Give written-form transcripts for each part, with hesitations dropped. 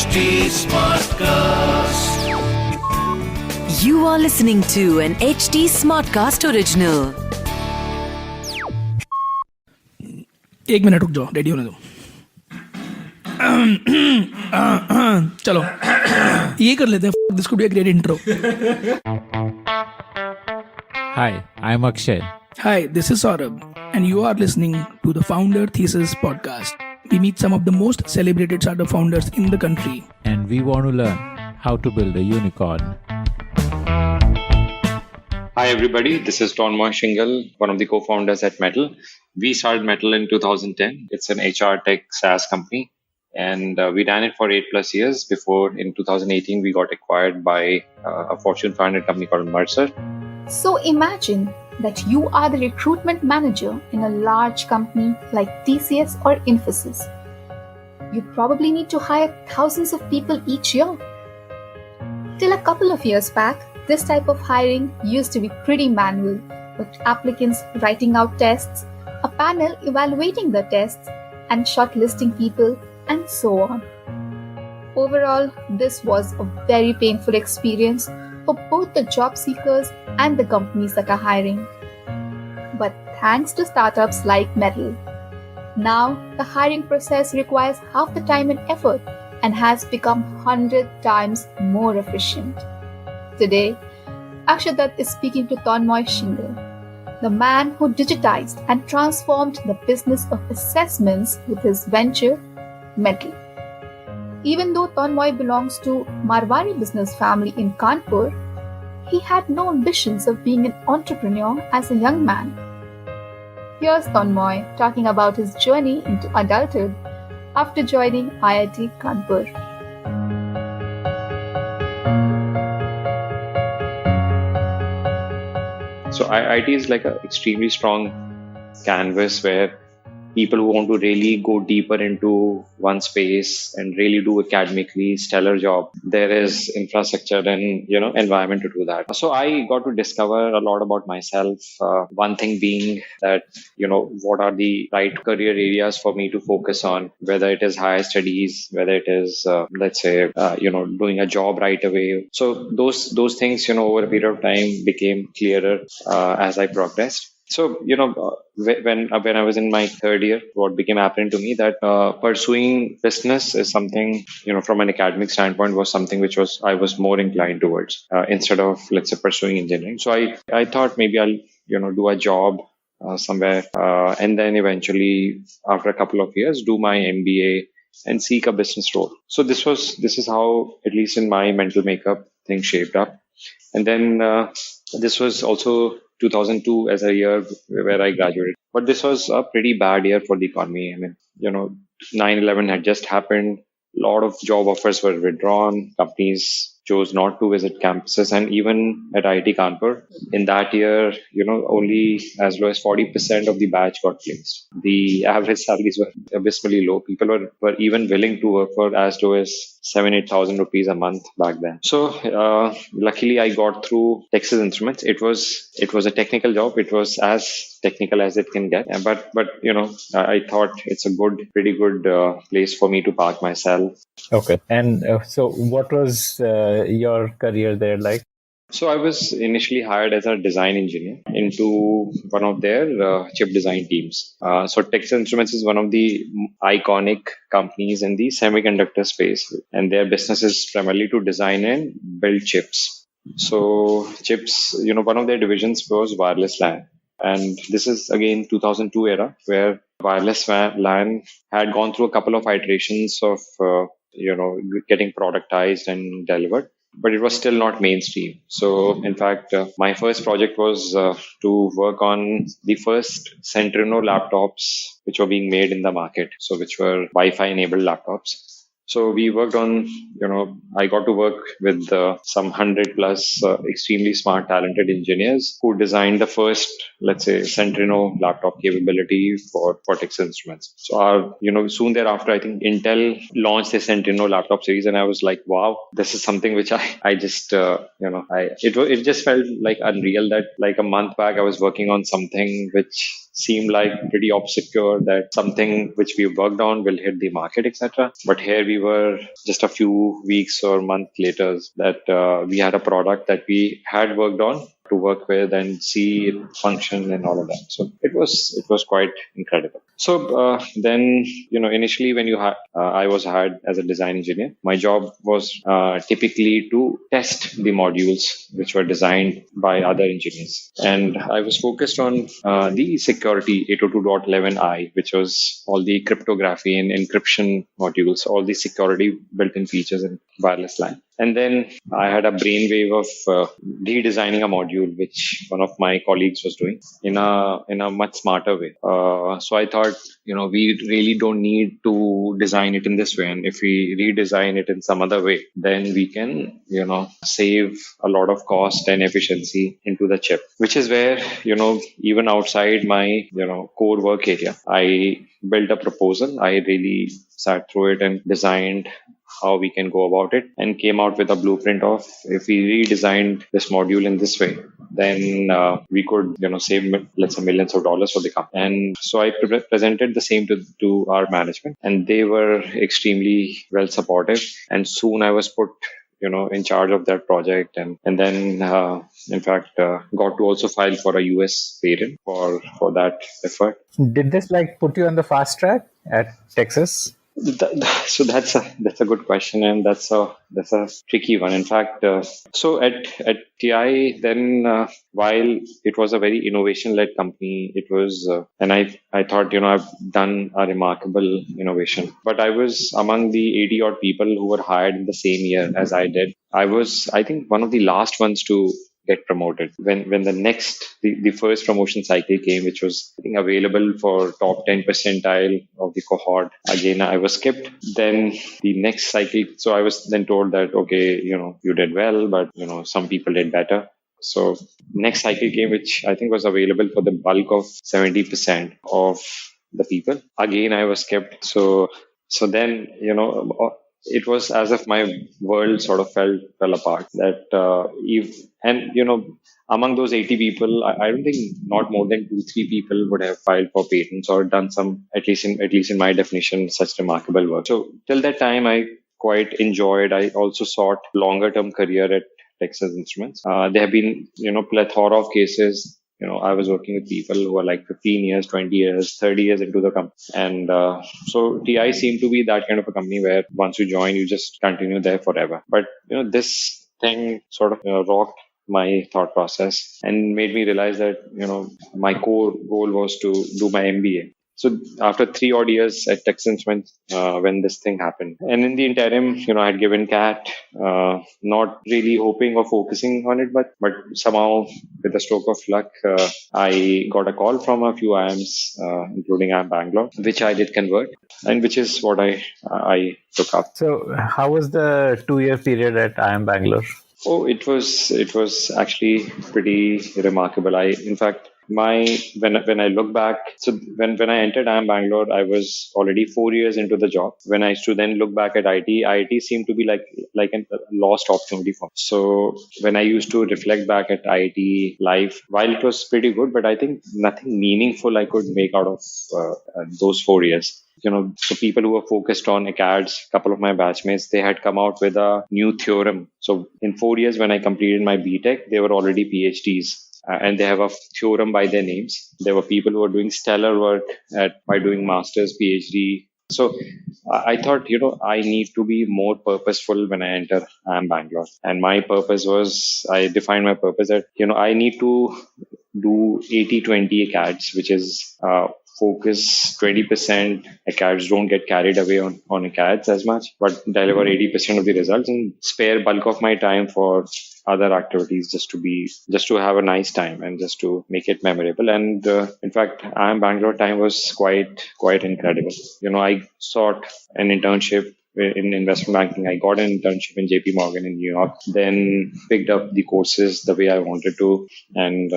HT Smartcast. You are listening to an HT Smartcast original. एक minute रुक जाओ, ready होने दो. चलो ये कर लेते हैं. This could be a great intro. Hi, I'm Akshay. Hi, this is Saurabh, and you are listening to the Founder Thesis podcast. We meet some of the most celebrated startup founders in the country. And we want to learn how to build a unicorn. Hi everybody, this is Tonmoy Shingal, one of the co-founders at Mettl. We started Mettl in 2010. It's an HR tech SaaS company, and we ran it for 8+ years before in 2018 we got acquired by a Fortune 500 company called Mercer. So imagine that you are the recruitment manager in a large company like TCS or Infosys. You probably need to hire thousands of people each year. Till a couple of years back, this type of hiring used to be pretty manual, with applicants writing out tests, a panel evaluating the tests, and shortlisting people, and so on. Overall, this was a very painful experience for both the job seekers and the companies that are hiring. But thanks to startups like Mettl, now the hiring process requires half the time and effort and has become 100 times more efficient. Today, Akshay is speaking to Tonmoy Shingal, the man who digitized and transformed the business of assessments with his venture, Mettl. Even though Tanmoy belongs to Marwari business family in Kanpur, he had no ambitions of being an entrepreneur as a young man. Here's Tanmoy talking about his journey into adulthood after joining IIT Kanpur. So IIT is like an extremely strong canvas where people who want to really go deeper into one space and really do academically stellar job, there is infrastructure and environment to do that. So I got to discover a lot about myself. One thing being that what are the right career areas for me to focus on, whether it is higher studies, whether it is doing a job right away. So those things over a period of time became clearer as I progressed. So, when I was in my third year, what became apparent to me that pursuing business is something, from an academic standpoint, was something which I was more inclined towards instead of, let's say, pursuing engineering. So I thought maybe I'll, do a job somewhere and then eventually, after a couple of years, do my MBA and seek a business role. So this is how, at least in my mental makeup, things shaped up. And then this was also 2002 as a year where I graduated. But this was a pretty bad year for the economy. I mean, 9/11 had just happened. A lot of job offers were withdrawn. Companies chose not to visit campuses. And even at IIT Kanpur, in that year, only as low as 40% of the batch got placed. The average salaries were abysmally low. People were even willing to work for as low as 7,000-8,000 rupees a month back then. So luckily I got through Texas Instruments. It was a technical job. It was as technical as it can get. But I thought it's a pretty good place for me to park myself. Okay. And so what was your career there like? So I was initially hired as a design engineer into one of their chip design teams. So Texas Instruments is one of the iconic companies in the semiconductor space, and their business is primarily to design and build chips. So chips, one of their divisions was wireless LAN. And this is again 2002 era where wireless LAN had gone through a couple of iterations of, getting productized and delivered. But it was still not mainstream. So, in fact, my first project was to work on the first Centrino laptops which were being made in the market. So, which were Wi-Fi enabled laptops. So we worked on, I got to work with some 100+ extremely smart, talented engineers who designed the first, let's say, Centrino laptop capability for Texas Instruments. So soon thereafter, I think Intel launched the Centrino laptop series, and I was like, wow, this is something which I just, it just felt like unreal that like a month back I was working on something which seemed like pretty obscure, that something which we worked on will hit the market, etc. But here we were just a few weeks or months later that we had a product that we had worked on to work with and see it function and all of that. So it was quite incredible. So then, initially when I was hired as a design engineer, my job was typically to test the modules which were designed by other engineers, and I was focused on the security 802.11i, which was all the cryptography and encryption modules, all the security built-in features in wireless LAN. And then I had a brainwave of redesigning a module which one of my colleagues was doing in a much smarter way. So I thought, we really don't need to design it in this way, and if we redesign it in some other way, then we can, save a lot of cost and efficiency into the chip. Which is where, even outside my, core work area, I built a proposal. I really sat through it and designed how we can go about it, and came out with a blueprint of, if we redesigned this module in this way, then we could save, let's say, millions of dollars for the company. And so I presented the same to our management, and they were extremely well supportive, and soon I was put in charge of that project, and then in fact got to also file for a US patent for that effort. Did this put you on the fast track at Texas? So that's a good question, and that's a tricky one. In fact, so at TI, then while it was a very innovation-led company, it was, and I thought I've done a remarkable innovation. But I was among the 80 odd people who were hired in the same year as I did. I was, I think, one of the last ones to get promoted. When the first promotion cycle came, which was, I think, available for top 10 percentile of the cohort, again I was skipped. Then the next cycle, so I was then told that, okay, you did well, but some people did better. So next cycle came, which I think was available for the bulk of 70% of the people. Again I was skipped. So then it was as if my world sort of fell apart. That among those 80 people, I don't think not more than 2-3 people would have filed for patents or done some, at least in my definition, such remarkable work. So till that time, I quite enjoyed. I also sought longer term career at Texas Instruments. There have been plethora of cases. I was working with people who are like 15 years, 20 years, 30 years into the company. And so TI seemed to be that kind of a company where once you join, you just continue there forever. But, this thing sort of rocked my thought process and made me realize that, my core goal was to do my MBA. So after 3 odd years at Texas Instruments, when this thing happened, and in the interim, I had given CAT, not really hoping or focusing on it, but somehow with a stroke of luck, I got a call from a few IIMs, including IIM Bangalore, which I did convert, and which is what I took up. So how was the 2-year period at IIM Bangalore? Oh, it was actually pretty remarkable. In fact, when I look back, so when I entered IIM Bangalore, I was already 4 years into the job. When I used to then look back at IT seemed to be like a lost opportunity for me. So when I used to reflect back at IT life, while it was pretty good, but I think nothing meaningful I could make out of those 4 years. So people who were focused on ACADS, a couple of my batchmates, they had come out with a new theorem. So in 4 years, when I completed my BTech, they were already PhDs. And they have a theorem by their names. There were people who were doing stellar work by doing master's, PhD. So I thought, I need to be more purposeful when I enter IIM Bangalore. And my purpose was, I defined my purpose that, I need to do 80-20 ACADS, which is focus 20% ACADS, don't get carried away on ACADS as much, but deliver 80% of the results and spare bulk of my time for other activities, just to have a nice time and just to make it memorable. And in fact, IIM Bangalore time was quite incredible. I sought an internship in investment banking. I got an internship in JP Morgan in New York, then picked up the courses the way I wanted to. And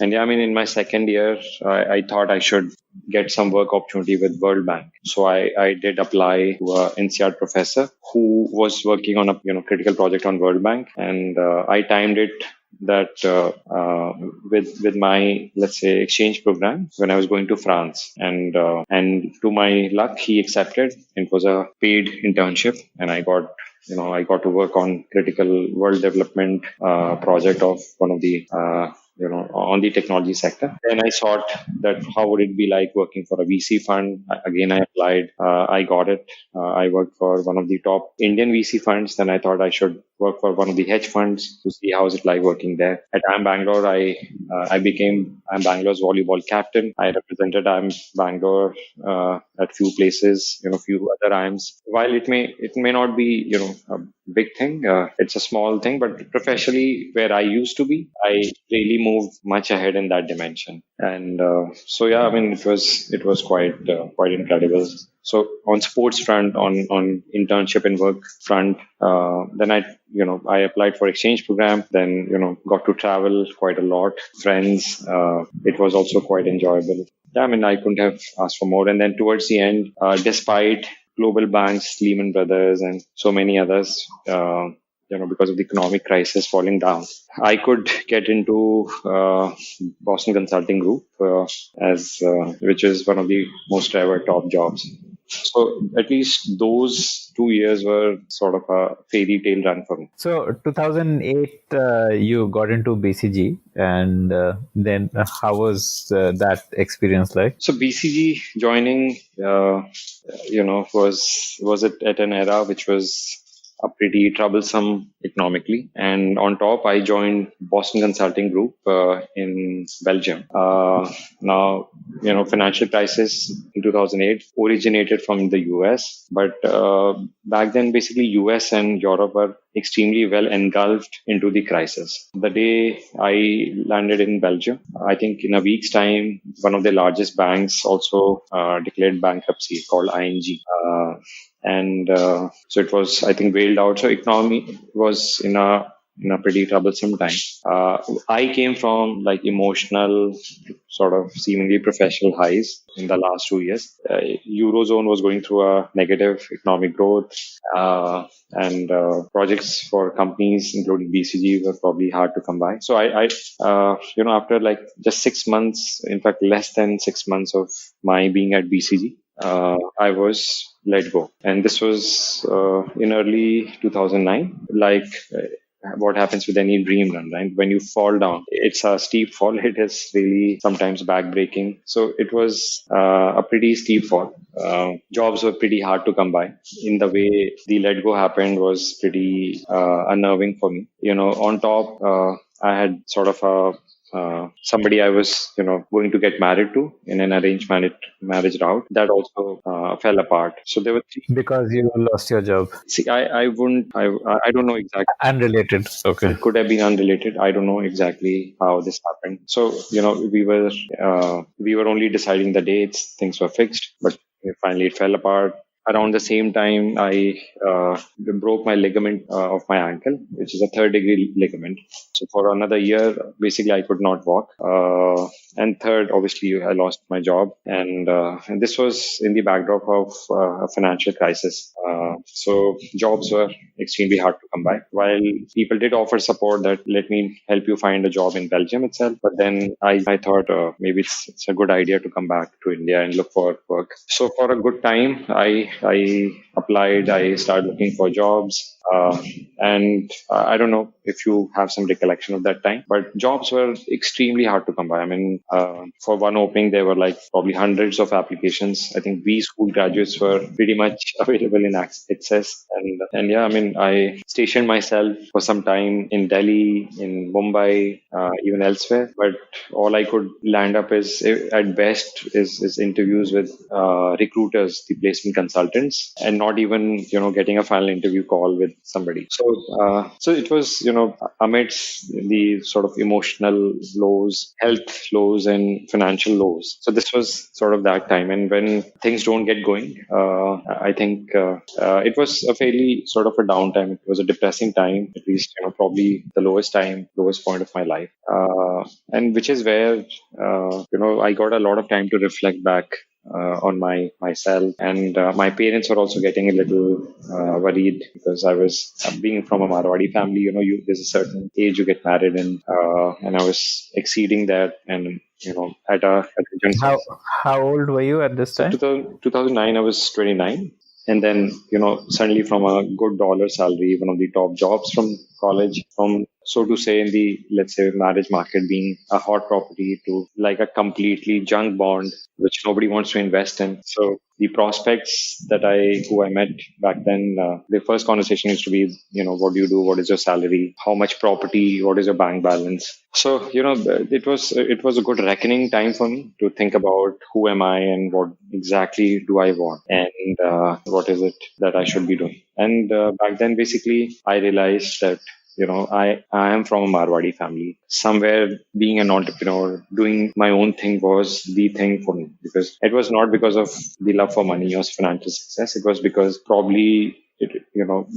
yeah, I mean, in my second year, I thought I should get some work opportunity with World Bank. So I did apply to an NCR professor who was working on a critical project on World Bank. And I timed it that with my, let's say, exchange program when I was going to France, and to my luck, he accepted. It was a paid internship, and I got to work on critical world development project of one of the on the technology sector. Then I thought that how would it be like working for a VC fund? Again, I applied. I got it. I worked for one of the top Indian VC funds. Then I thought I should work for one of the hedge funds to see how is it like working there. At IIM Bangalore, I became IIM Bangalore's volleyball captain. I represented IIM Bangalore at few places, few other IIMs. While it may not be a big thing, it's a small thing, but professionally where I used to be, I really moved much ahead in that dimension. And so yeah, I mean it was quite incredible. So on sports front, on internship and work front, then I applied for exchange program. Then got to travel quite a lot, friends. It was also quite enjoyable. Yeah, I mean I couldn't have asked for more. And then towards the end, despite global banks, Lehman Brothers, and so many others, because of the economic crisis falling down, I could get into Boston Consulting Group, which is one of the most ever top jobs. So at least those 2 years were sort of a fairy tale run for me. So 2008, you got into BCG, and then how was that experience like? So BCG joining, was it at an era which was pretty troublesome economically. And on top, I joined Boston Consulting Group in Belgium. Now, financial crisis in 2008 originated from the US, but back then, basically, US and Europe were extremely well engulfed into the crisis. The day I landed in Belgium, I think in a week's time, one of the largest banks also declared bankruptcy, called ING. So it was, I think, bailed out. So economy was in a pretty troublesome time. I came from like emotional, sort of seemingly professional highs in the last 2 years. Eurozone was going through a negative economic growth, and projects for companies, including BCG, were probably hard to come by. So I after like just 6 months, in fact, less than 6 months of my being at BCG, I was let go. And this was in early 2009. Like what happens with any dream run, right? When you fall down, it's a steep fall. It is really sometimes backbreaking. So it was a pretty steep fall. Jobs were pretty hard to come by. In the way the let go happened was pretty unnerving for me. On top, I had sort of somebody I was, going to get married to in an arranged marriage route. That also fell apart. So there were three. Because you lost your job. See, I don't know exactly. Unrelated. Okay. It could have been unrelated. I don't know exactly how this happened. So, we were only deciding the dates. Things were fixed, but finally it fell apart. Around the same time, I broke my ligament of my ankle, which is a third degree ligament. So for another year, basically, I could not walk. And third, obviously, I lost my job. And this was in the backdrop of a financial crisis. So jobs were extremely hard to come by. While people did offer support that let me help you find a job in Belgium itself. But then I thought maybe it's a good idea to come back to India and look for work. So for a good time, I applied, I started looking for jobs. And I don't know if you have some recollection of that time, but jobs were extremely hard to come by. I mean, for one opening, there were like probably hundreds of applications. I think we school graduates were pretty much available in excess. And yeah, I mean, I stationed myself for some time in Delhi, in Mumbai, even elsewhere. But all I could land up is, at best, is interviews with recruiters, the placement consultants, and not even, getting a final interview call with somebody. So it was, amidst the sort of emotional lows, health lows, and financial lows. So this was sort of that time. And when things don't get going, I think it was a fairly sort of a downtime. It was a depressing time, at least, probably the lowest point of my life. And which is where, I got a lot of time to reflect back on myself, and my parents were also getting a little worried because I was being from a Marwadi family. There's a certain age you get married in, and I was exceeding that, and at a young How age. how old were you at this So time? 2009, I was 29. And then, suddenly from a good dollar salary, one of the top jobs from college, from so to say in the, let's say, marriage market being a hot property to like a completely junk bond, which nobody wants to invest in. So the prospects who I met back then, the first conversation used to be, what do you do? What is your salary? How much property? What is your bank balance? So, it was a good reckoning time for me to think about who am I and what exactly do I want and what is it that I should be doing. And back then, basically, I realized that I am from a Marwadi family. Somewhere being an entrepreneur, doing my own thing was the thing for me, because it was not because of the love for money or financial success. It was because probably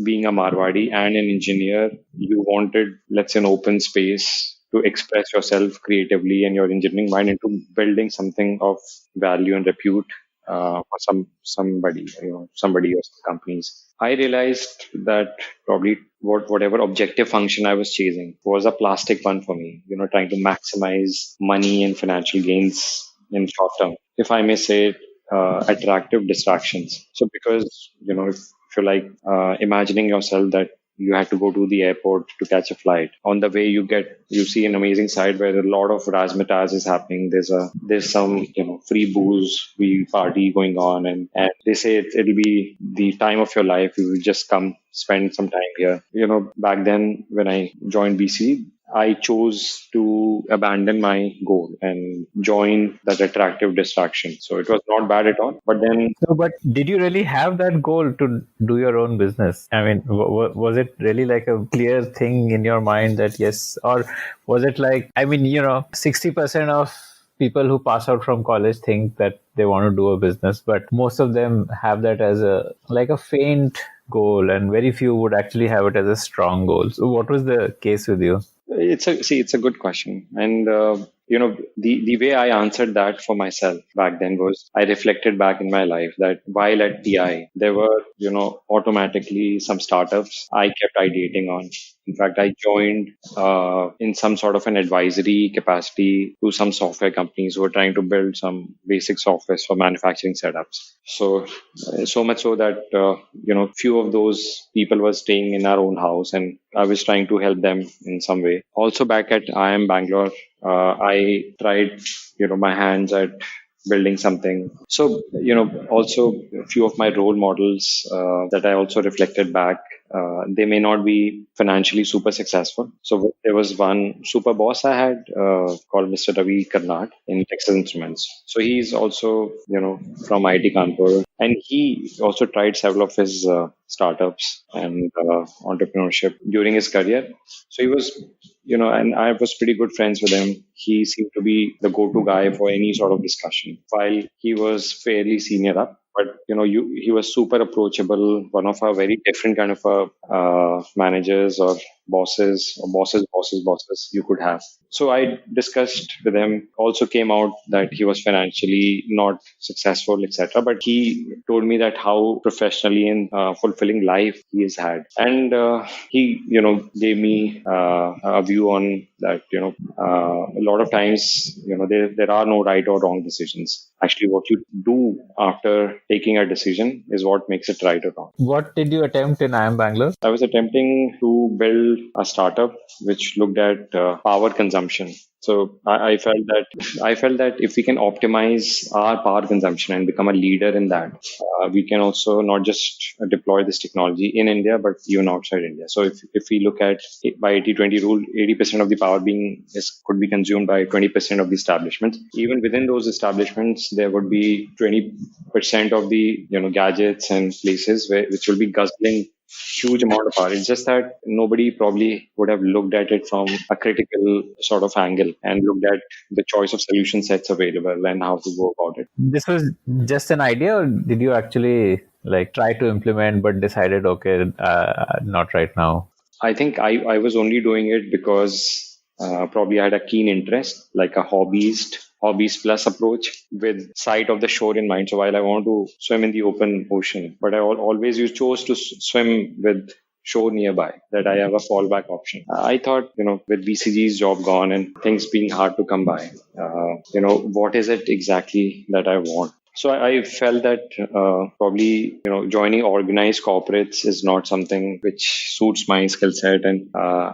being a Marwadi and an engineer, you wanted, let's say, an open space to express yourself creatively and your engineering mind into building something of value and repute for somebody or some companies. I realized that probably whatever objective function I was chasing was a plastic one for me. Trying to maximize money and financial gains in short term, if I may say, attractive distractions. So because if you're like imagining yourself that you had to go to the airport to catch a flight. On the way, you see an amazing side where a lot of razzmatazz is happening. There's some free booze, free party going on, and they say it'll be the time of your life. You will just come spend some time here. Back then when I joined BC, I chose to abandon my goal and join that attractive distraction. So it was not bad at all. But then, No, but did you really have that goal to do your own business? I mean, was it really like a clear thing in your mind that yes, or was it like, I mean, 60% of people who pass out from college think that they want to do a business, but most of them have that as a faint goal, and very few would actually have it as a strong goal. So what was the case with you? it's a good question, and the way I answered that for myself back then was I reflected back in my life that while at TI there were automatically some startups I kept ideating on. In fact, I joined in some sort of an advisory capacity to some software companies who were trying to build some basic software for manufacturing setups. So much so that few of those people were staying in our own house, and I was trying to help them in some way. Also, back at IIM Bangalore, I tried my hands at building something. So also a few of my role models that I also reflected back. They may not be financially super successful. So there was one super boss I had called Mr. Ravi Karnat in Texas Instruments. So he's also, from IIT Kanpur, and he also tried several of his startups and entrepreneurship during his career. So he was, and I was pretty good friends with him. He seemed to be the go-to guy for any sort of discussion, while he was fairly senior up. But he was super approachable. One of our very different kind of managers or bosses you could have. So I discussed with him. Also came out that he was financially not successful, etc. But he told me that how professionally and fulfilling life he has had, and he gave me a view on that. A lot of times there are no right or wrong decisions. Actually, what you do after taking a decision is what makes it right or wrong. What did you attempt in IIM Bangalore? I was attempting to build a startup which looked at power consumption. So I felt that if we can optimize our power consumption and become a leader in that, we can also not just deploy this technology in India, but even outside India. So if we look at by 80-20 rule, 80% of the power could be consumed by 20% of the establishments. Even within those establishments, there would be 20% of the gadgets and places which will be guzzling huge amount of power. It's just that nobody probably would have looked at it from a critical sort of angle and looked at the choice of solution sets available and how to go about it. This was just an idea, or did you actually try to implement but decided, okay, not right now? I think I was only doing it because probably I had a keen interest, like a hobbyist hobbies plus approach with sight of the shore in mind. So while I want to swim in the open ocean, but I always you chose to swim with shore nearby, that I have a fallback option. I thought, with BCG's job gone and things being hard to come by, what is it exactly that I want? So I felt that probably joining organized corporates is not something which suits my skill set, and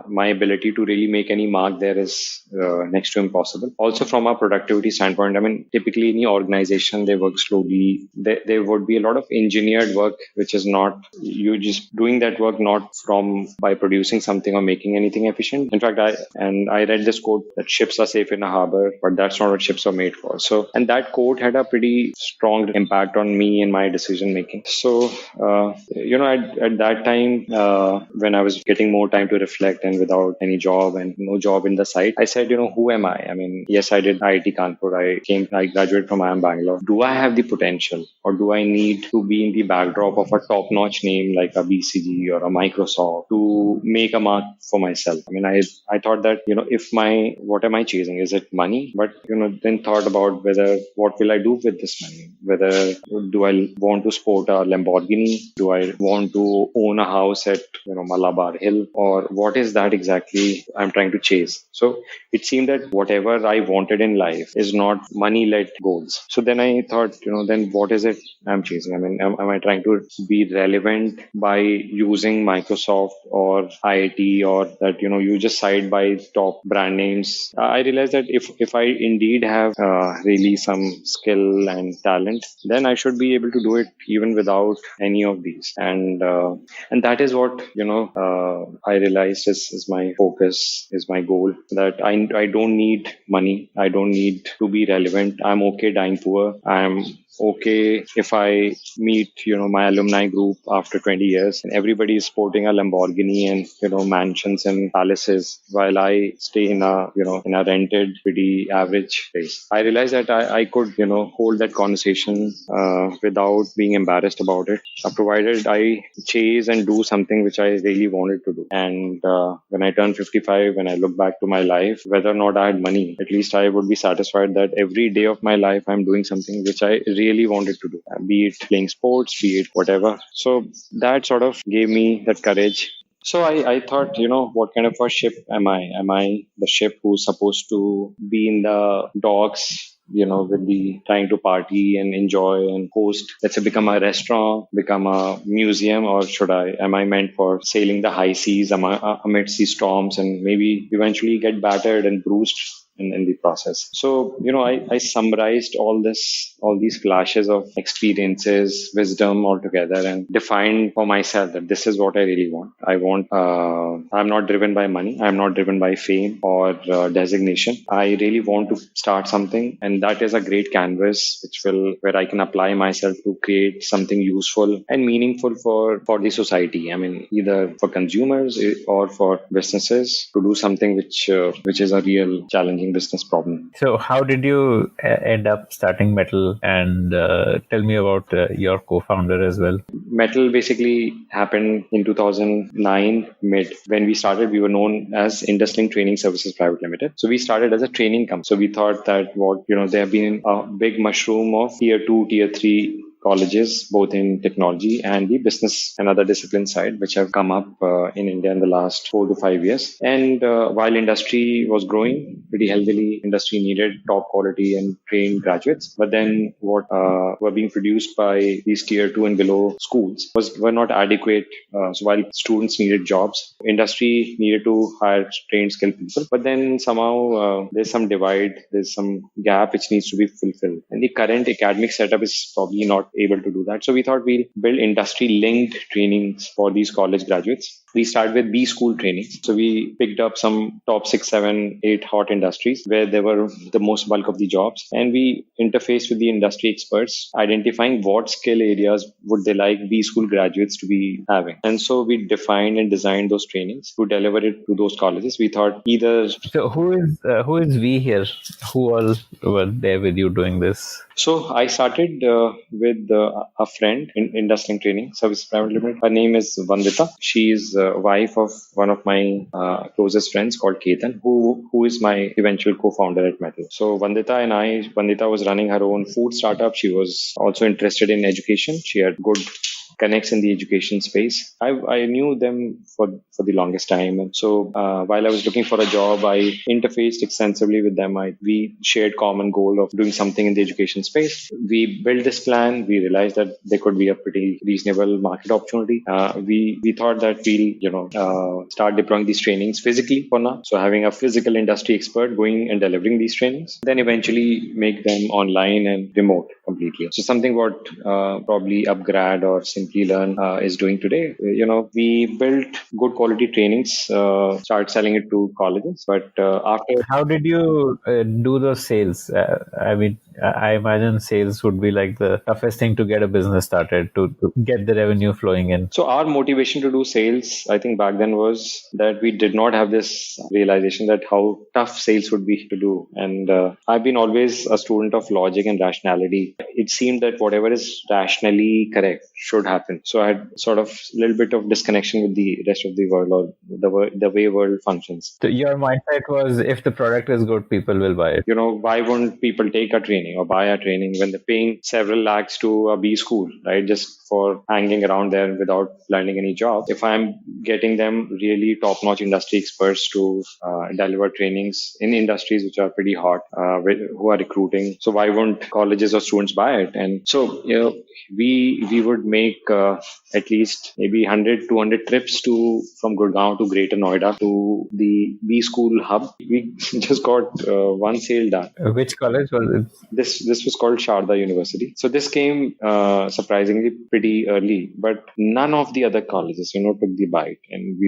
my ability to really make any mark there is next to impossible. Also from a productivity standpoint, I mean, typically any organization, they work slowly. There would be a lot of engineered work, which is not you just doing that work not from by producing something or making anything efficient. In fact, I read this quote that ships are safe in a harbor, but that's not what ships are made for. So, and that quote had a pretty strong impact on me and my decision making. So, at that time, when I was getting more time to reflect and without any job and no job in the sight, I said, who am I? I mean, yes, I did IIT Kanpur. I graduated from IIM Bangalore. Do I have the potential, or do I need to be in the backdrop of a top-notch name like a BCG or a Microsoft to make a mark for myself? I mean, I thought that, what am I chasing? Is it money? But, then thought about what will I do with this money? Whether do I want to sport a Lamborghini? Do I want to own a house at Malabar Hill? Or what is that exactly I'm trying to chase? So it seemed that whatever I wanted in life is not money-led goals. So then I thought, then what is it I'm chasing? I mean, am I trying to be relevant by using Microsoft or IIT, or that, you just cite by top brand names? I realized that if I indeed have really some skill and talent, then I should be able to do it even without any of these. And that is what, I realized is my focus, is my goal, that I don't need money. I don't need to be relevant. I'm okay dying poor. I'm okay if I meet, my alumni group after 20 years and everybody is sporting a Lamborghini and, mansions and palaces, while I stay in a rented, pretty average place. I realized that I could, hold that conversation without being embarrassed about it, provided I chase and do something which I really wanted to do. And when I turned 55, when I look back to my life, whether or not I had money, at least I would be satisfied that every day of my life I'm doing something which I really wanted to do, be it playing sports, be it whatever. So that sort of gave me that courage. So I thought, what kind of a ship am I? Am I the ship who's supposed to be in the docks, with the trying to party and enjoy and host, let's say become a restaurant, become a museum, or am I meant for sailing the high seas amidst these storms and maybe eventually get battered and bruised in the process? So, I summarized all these flashes of experiences, wisdom all together, and defined for myself that this is what I really want. I'm not driven by money. I'm not driven by fame or designation. I really want to start something, and that is a great canvas where I can apply myself to create something useful and meaningful for the society. I mean, either for consumers or for businesses, to do something which is a real challenge business problem. So how did you end up starting Mettl, and tell me about your co-founder as well? Mettl basically happened in 2009 mid. When we started, we were known as IndusLink Training Services Private Limited. So we started as a training company. So we thought that there have been a big mushroom of tier 2, tier 3 colleges, both in technology and the business and other discipline side, which have come up in India in the last 4 to 5 years. And while industry was growing pretty healthily, industry needed top quality and trained graduates. But then what were being produced by these tier 2 and below schools were not adequate. So while students needed jobs, industry needed to hire trained, skilled people. But then somehow there's some divide, there's some gap which needs to be fulfilled. And the current academic setup is probably not able to do that. So we thought we'll build industry-linked trainings for these college graduates. We started with B-school training. So we picked up some top 6, 7, 8 hot industries where there were the most bulk of the jobs. And we interfaced with the industry experts, identifying what skill areas would they like B-school graduates to be having. And so we defined and designed those trainings to deliver it to those colleges. We thought either... So who is we here? Who all were there with you doing this? So I started with a friend in IndusLink Training Services Private Limited. Her name is Vandita. She is the wife of one of my closest friends called Ketan, who is my eventual co-founder at Metal. So Vandita was running her own food startup. She was also interested in education. She had good connects in the education space. I knew them for the longest time. And so while I was looking for a job, I interfaced extensively with them. We shared common goal of doing something in the education space. We built this plan. We realized that there could be a pretty reasonable market opportunity. We thought that we'll start deploying these trainings physically for now. So having a physical industry expert going and delivering these trainings, then eventually make them online and remote completely. So something what probably Upgrad or Simply Learn is doing today. We built good quality trainings, start selling it to colleges. But after, How did you do those sales? I imagine sales would be like the toughest thing to get a business started, to get the revenue flowing in. so our motivation to do sales, I think back then was that we did not have this realization that how tough sales would be to do. And I've been always a student of logic and rationality. It seemed that whatever is rationally correct should happen. So I had sort of a little bit of disconnection with the rest of the world or the way world functions. So your mindset was, if the product is good, people will buy it. Why won't people take a training or buy a training when they're paying several lakhs to a B school, right? Just for hanging around there without learning any job. If I'm getting them really top-notch industry experts to deliver trainings in industries which are pretty hot, who are recruiting, so why won't colleges or students buy it? And so, we would make at least maybe 100, 200 trips from Gurgaon to Greater Noida to the B school hub. We just got one sale done. Which college was it? This was called Sharda University. So this came surprisingly pretty early, but none of the other colleges, took the bite, and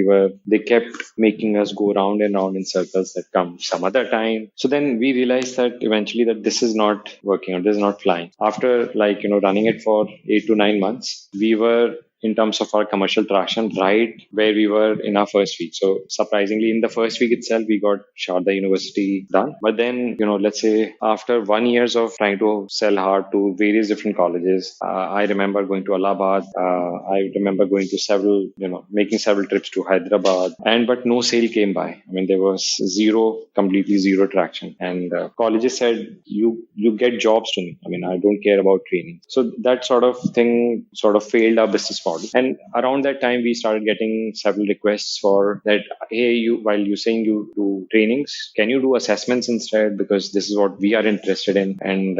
they kept making us go round and round in circles that come some other time. So then we realized that eventually that this is not working out, this is not flying. After running it for 8 to 9 months, we were in terms of our commercial traction right where we were in our first week. So surprisingly, in the first week itself, we got Sharda University done. But then, let's say after 1 year of trying to sell hard to various different colleges, I remember going to Allahabad. I remember going to making several trips to Hyderabad, but no sale came by. There was completely zero traction. And colleges said, you get jobs to me. I don't care about training. So that sort of thing sort of failed our business model. And around that time, we started getting several requests for that. Hey, while you're saying you do trainings, can you do assessments instead? Because this is what we are interested in. And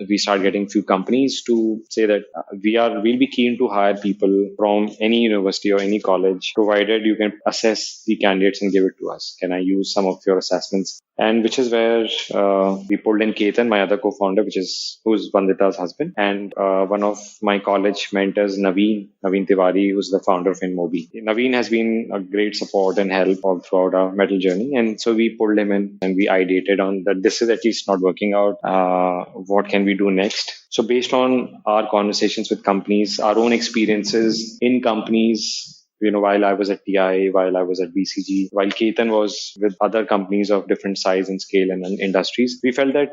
we started getting few companies to say that we'll be keen to hire people from any university or any college, provided you can assess the candidates and give it to us. Can I use some of your assessments? And which is where we pulled in Ketan, my other co-founder, who's Vandita's husband, and one of my college mentors, Naveen Tiwari, who's the founder of InMobi. Naveen has been a great support and help all throughout our metal journey. And so we pulled him in and we ideated on that this is at least not working out. What can we do next? So based on our conversations with companies, our own experiences in companies, while I was at TI, while I was at BCG, while Ketan was with other companies of different size and scale and industries, we felt that,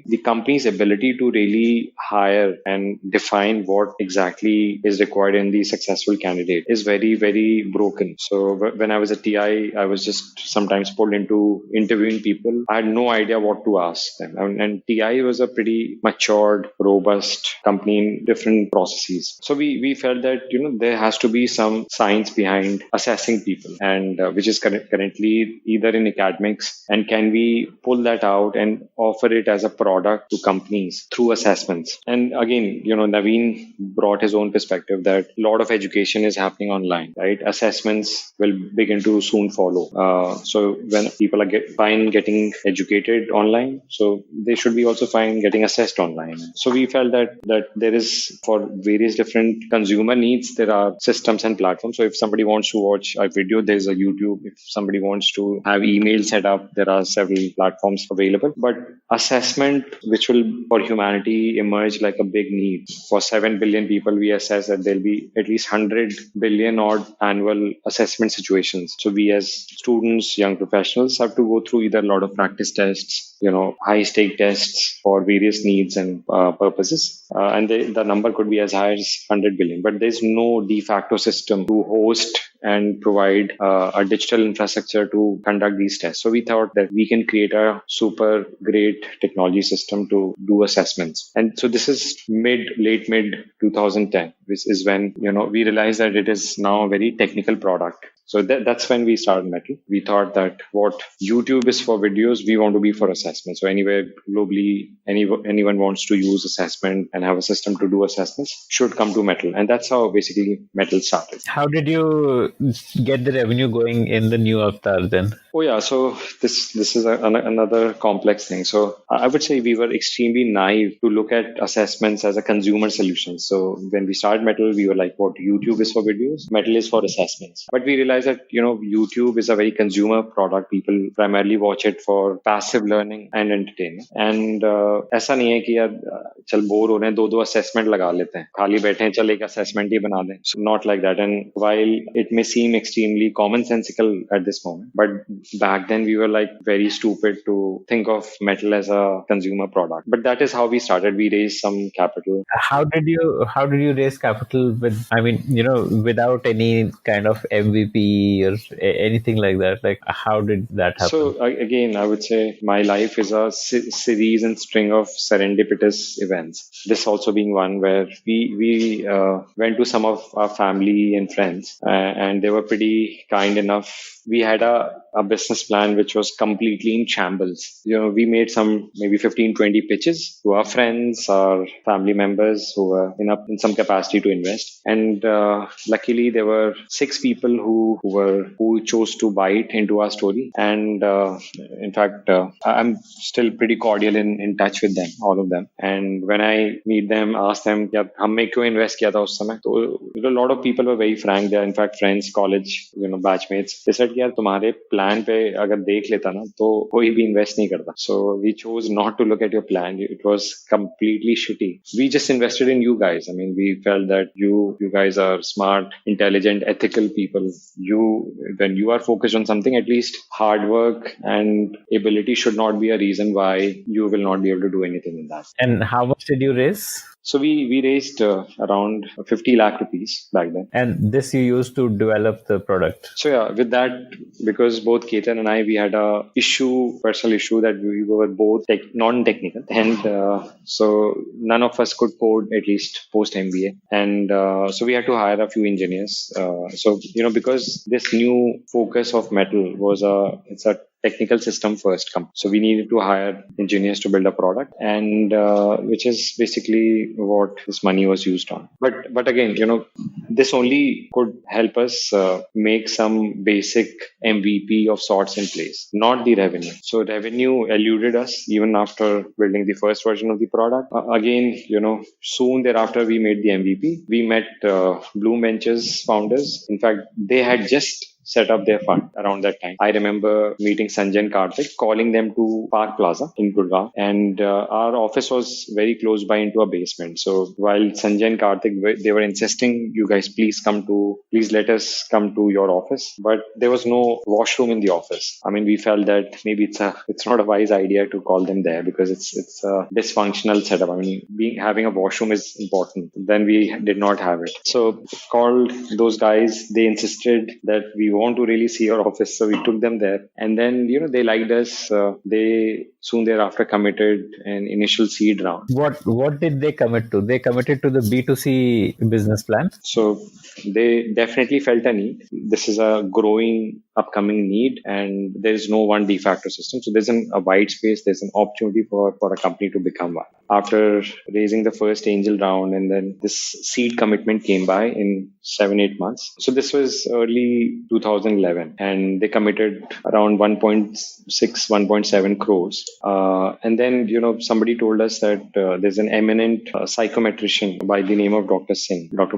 the company's ability to really hire and define what exactly is required in the successful candidate is very, very broken. So when I was at TI, I was just sometimes pulled into interviewing people. I had no idea what to ask them. And TI was a pretty matured, robust company in different processes. So we felt that, there has to be some science behind assessing people, and which is currently either in academics, and can we pull that out and offer it as a product to companies through assessments? And again, Naveen brought his own perspective that a lot of education is happening online, right? Assessments will begin to soon follow. So when people are fine getting educated online, so they should be also fine getting assessed online. So we felt that there is, for various different consumer needs, there are systems and platforms. So if somebody wants to watch a video, there's a YouTube. If somebody wants to have email set up, there are several platforms available. But assessment, which will for humanity emerge like a big need. For 7 billion people, we assess that there'll be at least 100 billion odd annual assessment situations. So we as students, young professionals, have to go through either a lot of practice tests, high stake tests for various needs and purposes. And the number could be as high as 100 billion. But there's no de facto system to host and provide a digital infrastructure to conduct these tests. So we thought that we can create a super great technology system to do assessments. And so this is late mid 2010, which is when, we realized that it is now a very technical product. So that's when we started Mettl. We thought that what YouTube is for videos, we want to be for assessment. So anywhere globally, anyone wants to use assessment and have a system to do assessments should come to Mettl. And that's how basically Mettl started. How did you get the revenue going in the new avatar then? Oh yeah, so this is another complex thing. So I would say we were extremely naive to look at assessments as a consumer solution. So when we started Mettl, we were like, what, YouTube is for videos, Mettl is for assessments. But we realized that, YouTube is a very consumer product. People primarily watch it for passive learning and entertainment. And ऐसा नहीं है कि यार चल bore हो रहे हैं दो assessment लगा लेते हैं खाली बैठे हैं चल एक assessment ही बना दें. So not like that. And while it may seem extremely commonsensical at this moment, but back then we were like very stupid to think of Mettl as a consumer product. But that is how we started. We raised some capital. How did you raise capital without any kind of MVP or anything like that? Like, how did that happen? So again, I would say my life is a series and string of serendipitous events. This also being one where we went to some of our family and friends, and they were pretty kind enough. We had a business plan which was completely in shambles. We made some maybe 15-20 pitches to our friends, our family members who were in some capacity to invest. And luckily there were 6 people who chose to bite into our story. And in fact, I'm still pretty cordial in touch with them, all of them. And when I meet them, ask them, "Yaar, हमने क्यों invest किया था उस समय?" So a lot of people were very frank. They are in fact friends, college, batchmates. They said, "यार तुम्हारे plan पे अगर देख लेता ना तो कोई भी invest नहीं करता." So we chose not to look at your plan. It was completely shitty. We just invested in you guys. I mean, we felt that you guys are smart, intelligent, ethical people. When you are focused on something, at least hard work and ability should not be a reason why you will not be able to do anything in that. And how much did you raise? So we raised around 50 lakh rupees back then. And this you used to develop the product? So yeah, with that, because both Ketan and I, we had a personal issue that we were both non-technical. And so none of us could code, at least post MBA. And so we had to hire a few engineers. So, because this new focus of Mettl it's a technical system first company. So we needed to hire engineers to build a product, and which is basically what this money was used on. But again, this only could help us make some basic MVP of sorts in place, not the revenue. So revenue eluded us even after building the first version of the product. Again, soon thereafter we made the MVP. We met Bloom Ventures founders. In fact, they had just set up their fund around that time. I remember meeting Sanjay and Karthik, calling them to Park Plaza in Gurgaon, and our office was very close by into a basement. So while Sanjay and Karthik, they were insisting, "You guys please let us come to your office," but there was no washroom in the office. I mean, we felt that maybe it's not a wise idea to call them there because it's a dysfunctional setup. I mean, having a washroom is important. Then we did not have it. So called those guys. They insisted that we want to really see your office. So we took them there, and then, they liked us. They soon thereafter committed an initial seed round. What did they commit to? They committed to the B2C business plan. So they definitely felt a need. This is a growing upcoming need, and there is no one de facto system. So there's a wide space. There's an opportunity for a company to become one. After raising the first angel round, and then this seed commitment came by in 7-8 months. So this was early 2011, and they committed around 1.6, 1.7 crores. And then, somebody told us that there's an eminent psychometrician by the name of Dr.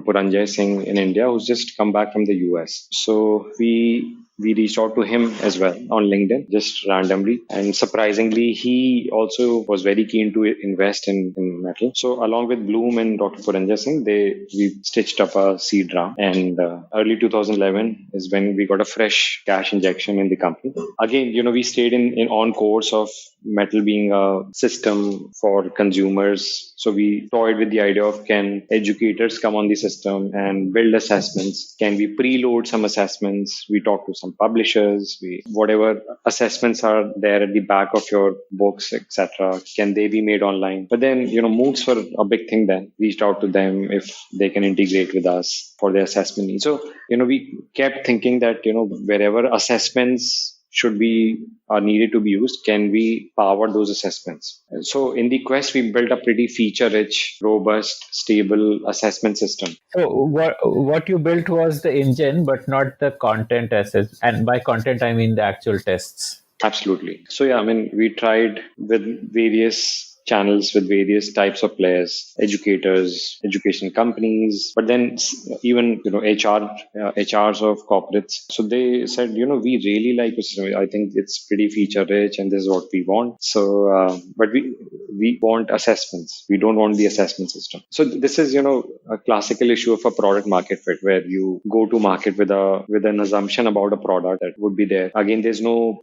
Puranjay Singh in India, who's just come back from the US. So we we reached out to him as well on LinkedIn, just randomly. And surprisingly, he also was very keen to invest in metal. So along with Bloom and Dr. Puranjay Singh, we stitched up a seed round. And early 2011 is when we got a fresh cash injection in the company. Again, we stayed in on course of metal being a system for consumers. So we toyed with the idea of, can educators come on the system and build assessments? Can we preload some assessments? We talked to some publishers. Whatever assessments are there at the back of your books, etc., can they be made online? But then, MOOCs were a big thing then. Reached out to them if they can integrate with us for their assessment needs. So, we kept thinking that, wherever assessments should be are needed to be used, can we power those assessments? And so in the Quest, we built a pretty feature-rich, robust, stable assessment system. So what you built was the engine, but not the content as such. And by content, I mean the actual tests. Absolutely. So yeah, we tried with various channels with various types of players, educators, education companies, but then even HRs of corporates. So they said, we really like this. I think it's pretty feature rich, and this is what we want. So, but we want assessments. We don't want the assessment system. So this is a classical issue of a product market fit, where you go to market with an assumption about a product that would be there. Again, there's no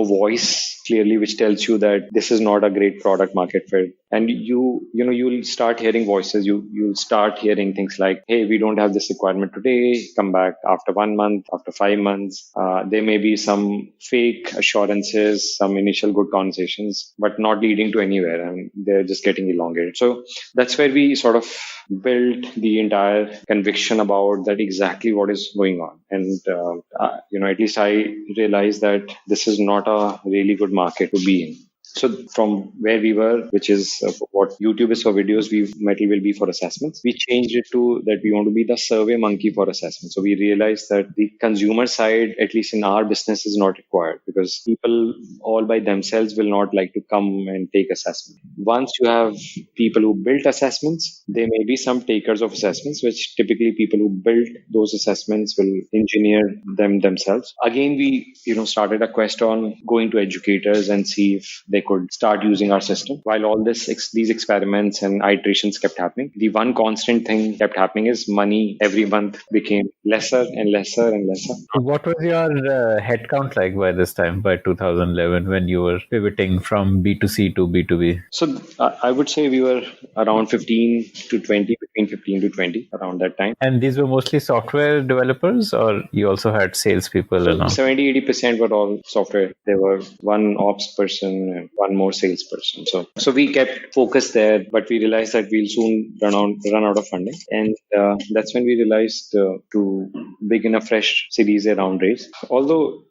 voice clearly which tells you that this is not a great product market fit. And you'll start hearing voices. You'll start hearing things like, hey, we don't have this requirement today. Come back after 1 month, after 5 months. There may be some fake assurances, some initial good conversations, but not leading to anywhere, and they're just getting elongated. So that's where we sort of built the entire conviction about that exactly what is going on. And at least I realized that this is not a really good market to be in. So from where we were, which is what YouTube is for videos, Mettl will be for assessments. We changed it to that we want to be the survey monkey for assessments. So we realized that the consumer side, at least in our business, is not required, because people all by themselves will not like to come and take assessment. Once you have people who built assessments, there may be some takers of assessments, which typically people who built those assessments will engineer them themselves. Again, we started a quest on going to educators and see if they could start using our system. While all these experiments and iterations kept happening, the one constant thing kept happening is money every month became lesser and lesser and lesser. What was your headcount like by this time, by 2011, when you were pivoting from B2C to B2B? So I would say we were around 15 to 20, between 15 to 20 around that time. And these were mostly software developers, or you also had salespeople? So 70-80% were all software. There were one ops person and one more salesperson. So we kept focused there, but we realized that we'll soon run out of funding. And that's when we realized to begin a fresh Series A round raise. Although,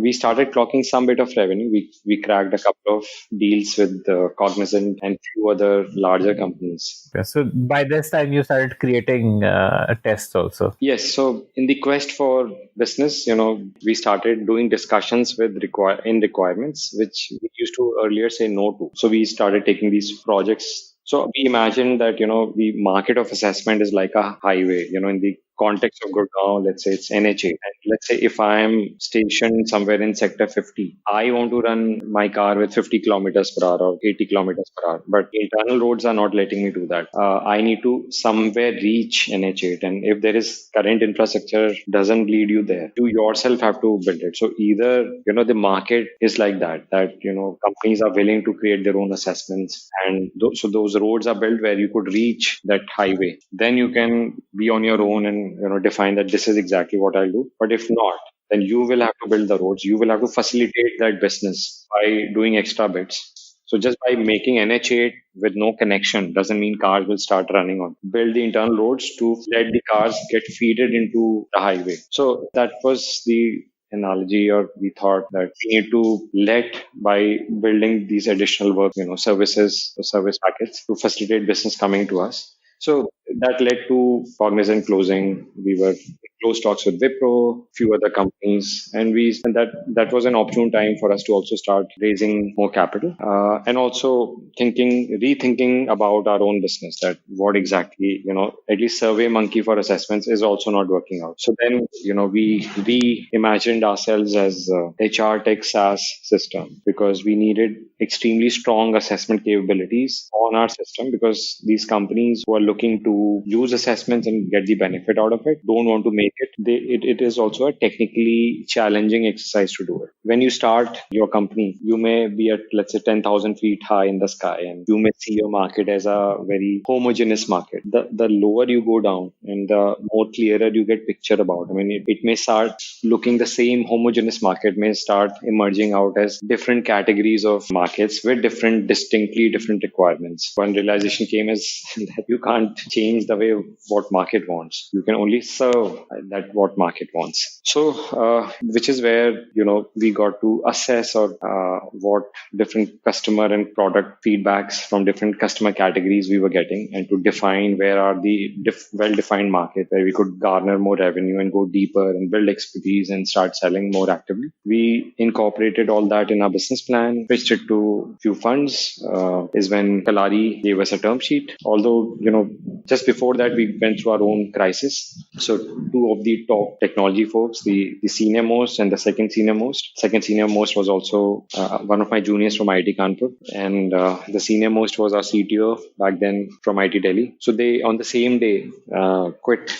we started clocking some bit of revenue. We cracked a couple of deals with Cognizant and few other larger companies. Okay, so by this time, you started creating tests also. Yes. So in the quest for business, we started doing discussions with requirements, which we used to earlier say no to. So we started taking these projects. So we imagined that, the market of assessment is like a highway, in the context of Gurgaon, let's say it's NH8. And let's say if I'm stationed somewhere in sector 50, I want to run my car with 50 kilometers per hour or 80 kilometers per hour, but internal roads are not letting me do that. I need to somewhere reach NH8. And if there is current infrastructure doesn't lead you there, you yourself have to build it. So either, the market is like that, companies are willing to create their own assessments. And so those roads are built where you could reach that highway. Then you can be on your own and define that this is exactly what I'll do. But if not, then you will have to build the roads. You will have to facilitate that business by doing extra bits. So just by making NH8 with no connection doesn't mean cars will start running on. Build the internal roads to let the cars get feeded into the highway. So that was the analogy, or we thought that we need to let by building these additional work, services, or service packets to facilitate business coming to us. So that led to Cognizant closing. We were close talks with Wipro, few other companies, and that was an opportune time for us to also start raising more capital, and also rethinking about our own business, that what exactly, at least Survey Monkey for assessments is also not working out. So then, we reimagined ourselves as a HR tech SaaS system, because we needed extremely strong assessment capabilities on our system, because these companies who are looking to use assessments and get the benefit out of it don't want to make it. It is also a technically challenging exercise to do it. When you start your company, you may be at, let's say, 10,000 feet high in the sky, and you may see your market as a very homogeneous market. The lower you go down and the more clearer you get picture about. I mean, it may start looking the same homogeneous market may start emerging out as different categories of markets with distinctly different requirements. One realization came is that you can't change the way what market wants. You can only serve that what market wants. So, which is where, we got to assess or what different customer and product feedbacks from different customer categories we were getting, and to define where are the well-defined market where we could garner more revenue and go deeper and build expertise and start selling more actively. We incorporated all that in our business plan, pitched it to few funds, is when Kalari gave us a term sheet. Although, just before that, we went through our own crisis. So two of the top technology folks, the senior most and the second senior most was also one of my juniors from IIT Kanpur, and the senior most was our CTO back then from IIT Delhi. So they, on the same day, quit,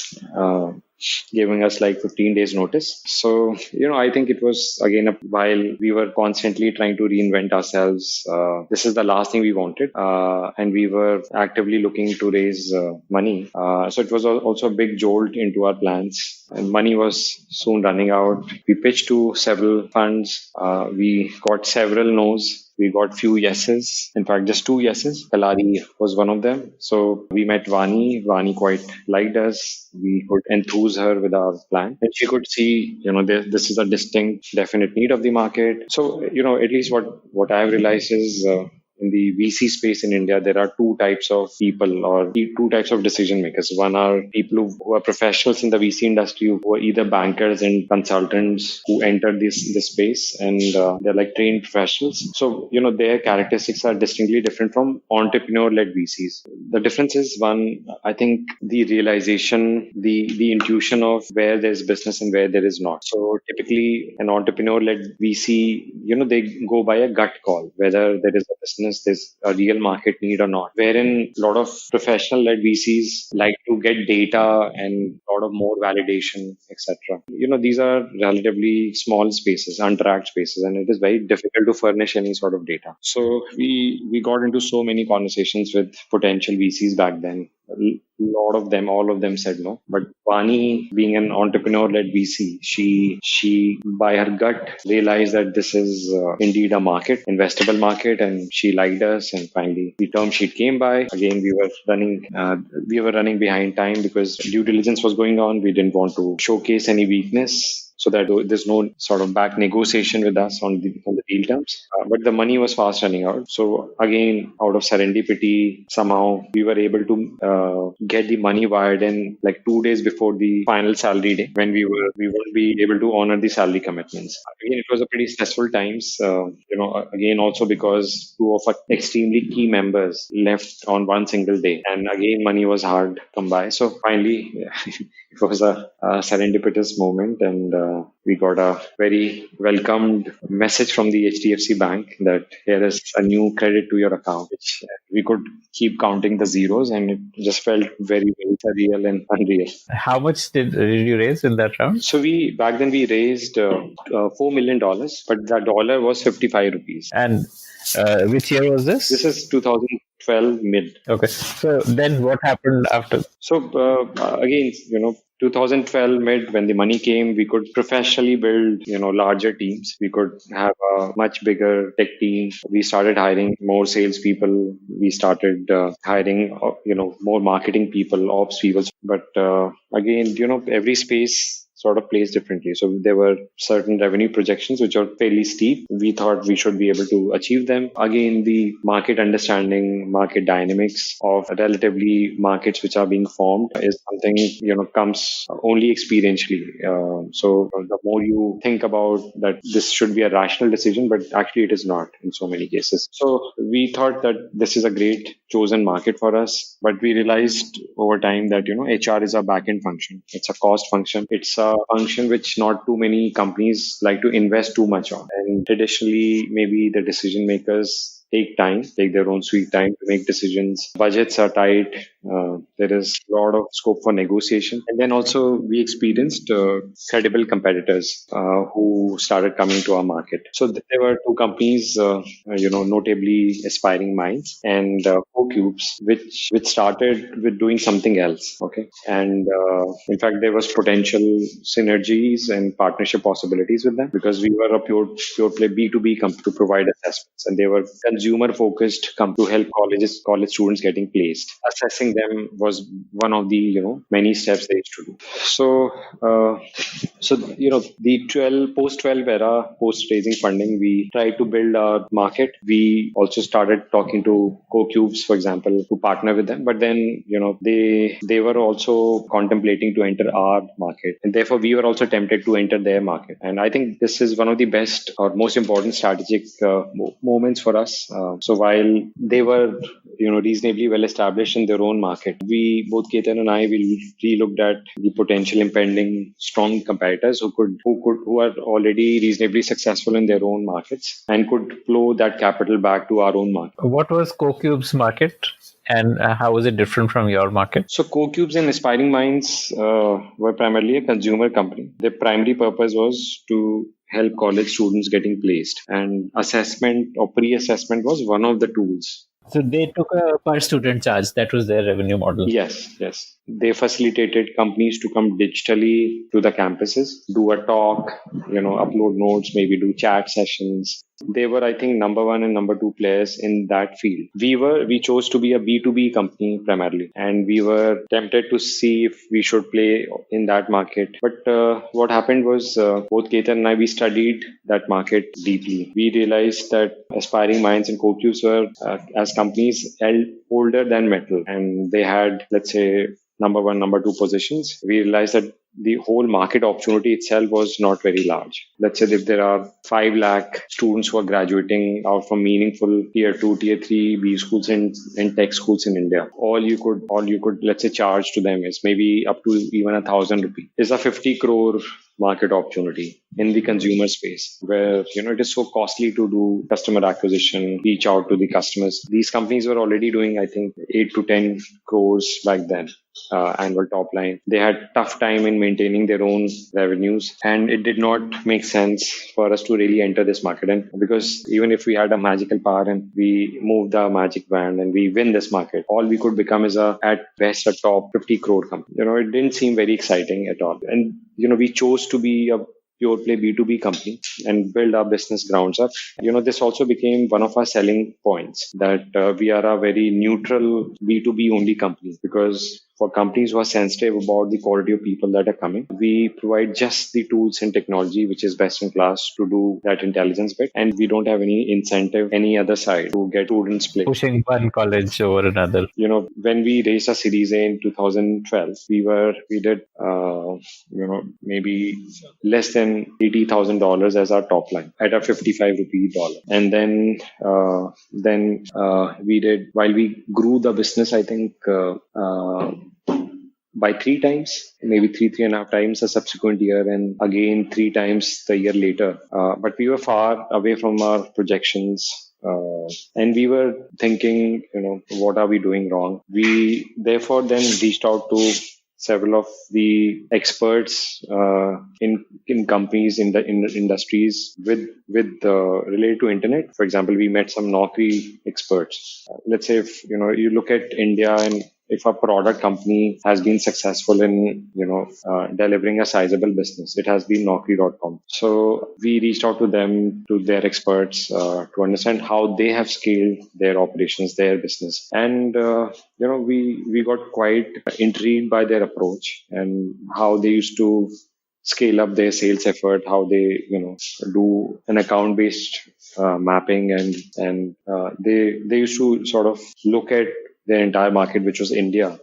giving us like 15 days notice. So, I think it was, again, while we were constantly trying to reinvent ourselves, this is the last thing we wanted. And we were actively looking to raise money. So it was also a big jolt into our plans. And money was soon running out. We pitched to several funds. We got several no's. We got few yeses. In fact, just 2 yeses. Kalari was one of them. So we met Vani. Vani quite liked us. We could enthuse her with our plan. And she could see, this is a distinct, definite need of the market. So, at least what I've realized is, in the VC space in India, there are two types of people or two types of decision makers. One are people who are professionals in the VC industry, who are either bankers and consultants who enter this space, and they're like trained professionals. So, their characteristics are distinctly different from entrepreneur-led VCs. The difference is, one, I think the realization, the intuition of where there's business and where there is not. So typically an entrepreneur-led VC, they go by a gut call, whether there is a business, there's a real market need or not. Wherein a lot of professional-led VCs like to get data and a lot of more validation, etc. These are relatively small spaces, untracked spaces, and it is very difficult to furnish any sort of data. So we got into so many conversations with potential VCs back then. All of them said no. But Vani, being an entrepreneur-led VC, she by her gut realized that this is indeed a market, investable market, and she liked us. And finally, the term sheet came by. Again, we were running behind time because due diligence was going on. We didn't want to showcase any weakness, so that there's no sort of back negotiation with us on the deal terms. But the money was fast running out. So again, out of serendipity, somehow we were able to get the money wired in like 2 days before the final salary day, when we won't be able to honor the salary commitments. Again, it was a pretty stressful times. Again, also because two of our extremely key members left on one single day, and again, money was hard to come by. So finally, it was a serendipitous moment, and we got a very welcomed message from the HDFC Bank that here is a new credit to your account, which we could keep counting the zeros, and it just felt very, very surreal and unreal. How much did you raise in that round? So back then we raised $4 million, but the dollar was 55 rupees. And which year was this? This is 2012 mid. Okay. So then what happened after? So again, 2012 mid, when the money came, we could professionally build, larger teams. We could have a much bigger tech team. We started hiring more salespeople. We started hiring, more marketing people, ops people. But again, every space sort of placed differently. So there were certain revenue projections which are fairly steep. We thought we should be able to achieve them. Again, the market understanding, market dynamics of relatively markets which are being formed is something, comes only experientially. So the more you think about that, this should be a rational decision, but actually it is not in so many cases. So we thought that this is a great chosen market for us, but we realized over time that, HR is a back-end function. It's a cost function. It's a function which not too many companies like to invest too much on. And traditionally, maybe the decision makers take their own sweet time to make decisions. Budgets are tight. There is a lot of scope for negotiation. And then also we experienced credible competitors who started coming to our market. So there were two companies, notably Aspiring Minds and CoCubes, which started with doing something else. Okay. And in fact, there was potential synergies and partnership possibilities with them because we were a pure play B2B company to provide assessments, and they were consumer focused to help college students getting placed. Assessing them was one of the many steps they used to do. So the 12 era, post raising funding, we tried to build our market. We also started talking to CoCubes, for example, to partner with them. But then they were also contemplating to enter our market, and therefore we were also tempted to enter their market. And I think this is one of the best or most important strategic moments for us. So while they were reasonably well established in their own market, we, both Ketan and I, we looked at the potential impending strong competitors who are already reasonably successful in their own markets and could flow that capital back to our own market. What was CoCube's market? And how was it different from your market? So CoCubes and Aspiring Minds were primarily a consumer company. Their primary purpose was to help college students getting placed, and assessment or pre-assessment was one of the tools. So they took a per student charge. That was their revenue model. Yes. They facilitated companies to come digitally to the campuses, do a talk, upload notes, maybe do chat sessions. They were, I think, number one and number two players in that field. We chose to be a B2B company primarily, and we were tempted to see if we should play in that market. But what happened was both Ketan and I, we studied that market deeply. We realized that Aspiring Minds and CoCubes were, as companies, older than Mettl, and they had, let's say, number one, number two positions. We realized that the whole market opportunity itself was not very large. Let's say if there are 5 lakh students who are graduating out from meaningful tier 2, tier 3 B schools and tech schools in India, all you could, let's say, charge to them is maybe up to even 1,000 rupees. Is a 50 crore market opportunity in the consumer space where, it is so costly to do customer acquisition, reach out to the customers. These companies were already doing, I think, 8 to 10 crores back then. Annual top line. They had tough time in maintaining their own revenues, and it did not make sense for us to really enter this market. And because even if we had a magical power and we moved the magic band and we win this market, all we could become is at best a top 50 crore company. It didn't seem very exciting at all. And we chose to be a pure play B2B company and build our business grounds up. This also became one of our selling points, that we are a very neutral B2B only company, because for companies who are sensitive about the quality of people that are coming, we provide just the tools and technology which is best in class to do that intelligence bit. And we don't have any incentive, any other side to get students placed. Pushing one college over another. When we raised our Series A in 2012, we did, maybe less than $80,000 as our top line at a 55 rupee dollar. And then we did, while we grew the business, I think, by 3 times, maybe 3.5 times the subsequent year, and again 3 times the year later. But we were far away from our projections. And we were thinking, what are we doing wrong? We therefore then reached out to several of the experts in companies in the industries with related to internet. For example, we met some Naukri experts. Let's say if you look at India, and if a product company has been successful in delivering a sizable business, it has been Naukri.com. So we reached out to them, to their experts, to understand how they have scaled their operations, their business. And we got quite intrigued by their approach and how they used to scale up their sales effort, how they, do an account based mapping, and they used to sort of look at their entire market, which was India,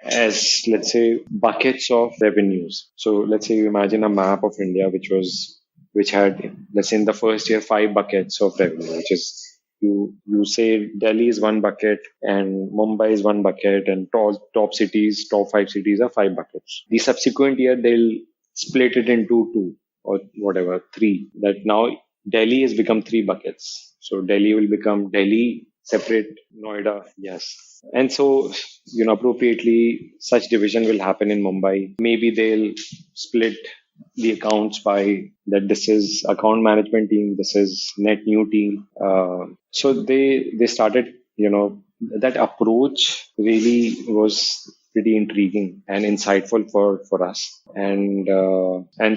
as, let's say, buckets of revenues. So let's say you imagine a map of India, which had, let's say, in the first year, 5 buckets of revenue, which is, you say Delhi is one bucket and Mumbai is one bucket, and top cities, top 5 cities are 5 buckets. The subsequent year they'll split it into two or whatever, three. That now Delhi has become 3 buckets. So Delhi will become Delhi separate, Noida, yes. And so, appropriately, such division will happen in Mumbai. Maybe they'll split the accounts by that this is account management team, this is net new team. So they started, that approach really was pretty intriguing and insightful for us. And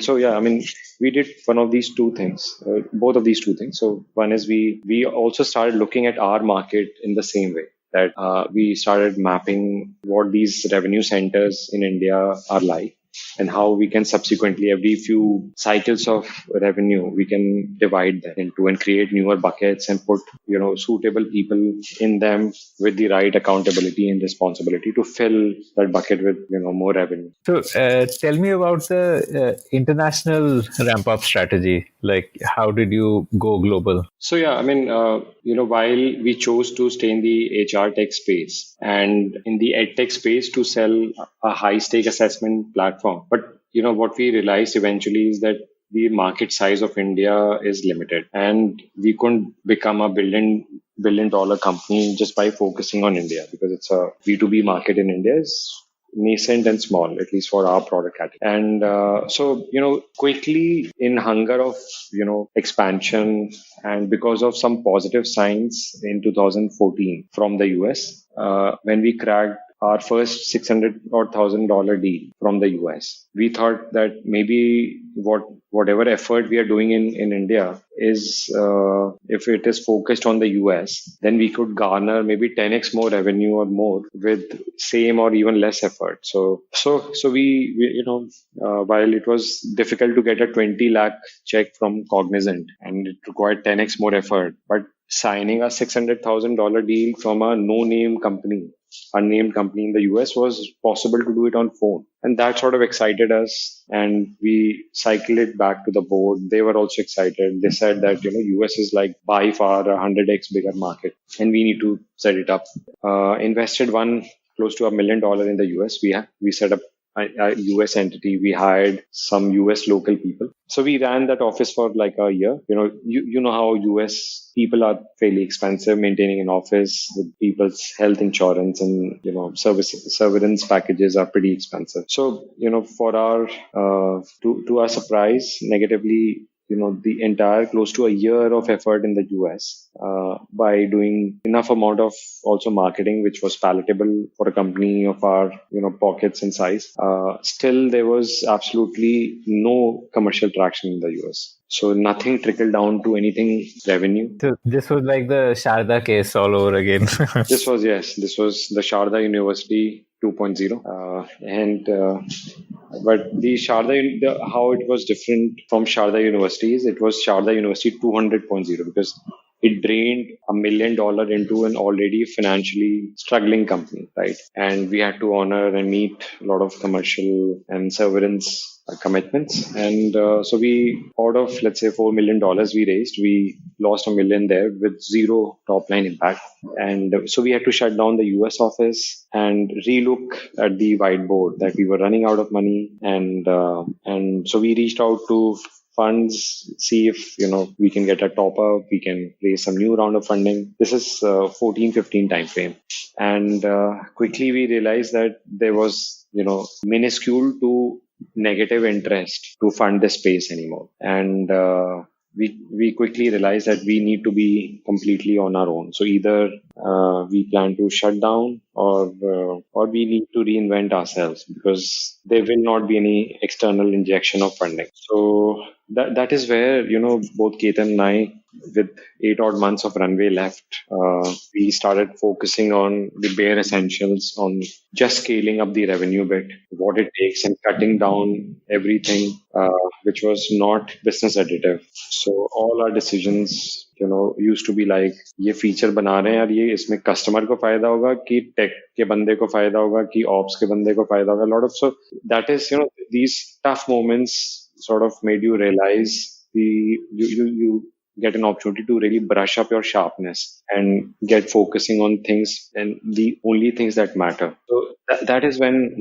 so, yeah, I mean, we did one of these two things, both of these two things. So one is we also started looking at our market in the same way, that we started mapping what these revenue centers in India are like, and how we can subsequently, every few cycles of revenue, we can divide them into and create newer buckets and put, suitable people in them with the right accountability and responsibility to fill that bucket with, more revenue. So tell me about the international ramp up strategy. Like, how did you go global? So, yeah, I mean, while we chose to stay in the HR tech space and in the ed tech space to sell a high stake assessment platform, but, what we realized eventually is that the market size of India is limited, and we couldn't become a billion dollar company just by focusing on India, because it's a B2B market in India is nascent and small, at least for our product category. And so, quickly in hunger of, expansion, and because of some positive signs in 2014 from the US, when we cracked our first $600,000 deal from the US, we thought that maybe whatever effort we are doing in India is, if it is focused on the US, then we could garner maybe 10x more revenue or more with same or even less effort. So we while it was difficult to get a 20 lakh check from Cognizant and it required 10x more effort, but signing a $600,000 deal from a no-name company, unnamed company in the US, was possible to do it on phone. And that sort of excited us. And we cycled it back to the board. They were also excited. They said that, US is like by far a 100x bigger market and we need to set it up. Invested close to $1 million in the US. We set up a US entity. We hired some US local people. So we ran that office for like a year. You know how US people are fairly expensive maintaining an office with people's health insurance and, severance packages are pretty expensive. So, for to our surprise, negatively, the entire close to a year of effort in the US, by doing enough amount of also marketing, which was palatable for a company of our, pockets and size. Still, there was absolutely no commercial traction in the US. So nothing trickled down to anything revenue. So this was like the Sharda case all over again. This was the Sharda University 2.0. But the how it was different from Sharda Universities, it was Sharda University 200.0, because it drained $1 million into an already financially struggling company, right? And we had to honor and meet a lot of commercial and severance commitments. And so we, out of, let's say, $4 million we raised, we lost $1 million there with zero top line impact. And so we had to shut down the US office and relook at the whiteboard that we were running out of money. And so we reached out to funds, see if, we can get a top up, we can raise some new round of funding. This is 14-15 timeframe. And quickly we realized that there was, minuscule to negative interest to fund the space anymore. And we quickly realized that we need to be completely on our own. So either we plan to shut down, or we need to reinvent ourselves because there will not be any external injection of funding. So that is where both Ketan and I, with 8 odd months of runway left, we started focusing on the bare essentials, on just scaling up the revenue bit, what it takes, and cutting down everything which was not business additive. So all our decisions used to be like, ये feature बना रहे हैं यार, ये इसमें customer को फायदा होगा कि टेक के बंदे को फायदा होगा कि ऑप्स के बंदे को फायदा होगा. Lot of, so that is, these tough moments sort of made you realize you get an opportunity to really brush up your sharpness and get focusing on things and the only things that matter. So that is when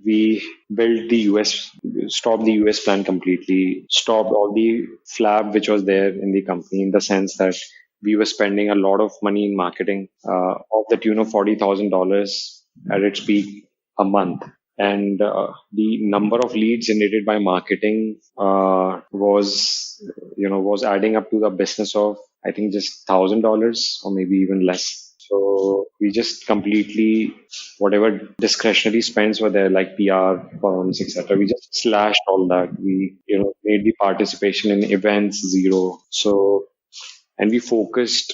we built the US, stopped the US plan completely, stopped all the flab which was there in the company, in the sense that we were spending a lot of money in marketing, of the tune of $40,000 at its peak a month. And the number of leads generated by marketing was adding up to the business of, I think, just $1,000 or maybe even less. So we just completely, whatever discretionary spends were there, like PR firms, etc., we just slashed all that. We made the participation in events zero. So, and we focused